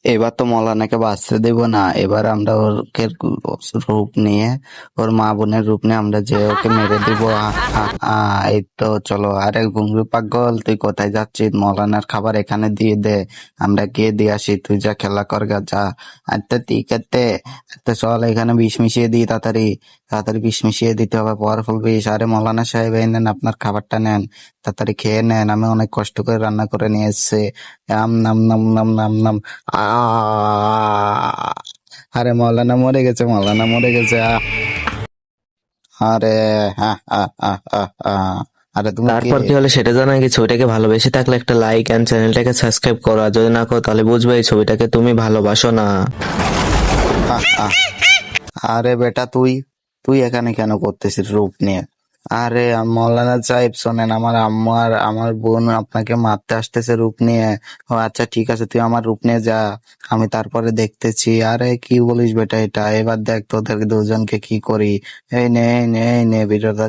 এবার তো মৌলানাকে বাঁচতে দেব না, এবার আমরা ওকে রূপ নিয়ে, ওর মা বোনের রূপ নিয়ে আমরা যে ওকে মেরে দিব। এই তো চলো। আরে ঘুংরু পাগল, তুই কোথায় যাচ্ছিস? মৌলানার খাবার এখানে দিয়ে দে, আমরা গিয়ে দিয়ে আসি, তুই যা খেলা কর গা, যা। আচ্ছা ঠিক আছে, তো চল এখানে বিষ মিশিয়ে দিই, তাড়াতাড়ি তাড়াতাড়ি বিষ মিশিয়ে দিতে হবে, পাওয়ারফুল বিষ। আরে মৌলানা সাহেব, এই নেন আপনার খাবারটা নেন, তাড়াতাড়ি খেয়ে নেন, আমি অনেক কষ্ট করে রান্না করে নিয়ে এসেছি। আম নাম নাম নাম নাম নাম। আহ! আরে মৌলানা মরে গেছে, মৌলানা মরে গেছে। আরে আরে তুমি কে? তারপর কি হলো সেটা জানা গেছে। ছবিটাকে ভালোবেসে থাকলে একটা লাইক এন্ড চ্যানেলটাকে সাবস্ক্রাইব করো, আর যদি না করো তাহলে বুঝবে এই ছবিটাকে তুমি ভালোবাসো না। আরে বেটা, তুই তুই এখানে কেন করতেছিস রূপ নিয়ে? আরে মৌলানা সাহেব শোনেন, আমার আম্মু আর আমার বোন আপনাকে মারতে আসতেছে রূপ নিয়ে। ও আচ্ছা ঠিক আছে, তুই আমার রূপ নিয়ে যা, আমি তারপরে দেখতেছি। আরে কি বলিস বেটা, এটা এবার দেখ তোদের দুজনকে কি করি। এই নে এই নে এই নে ভিডিওটা।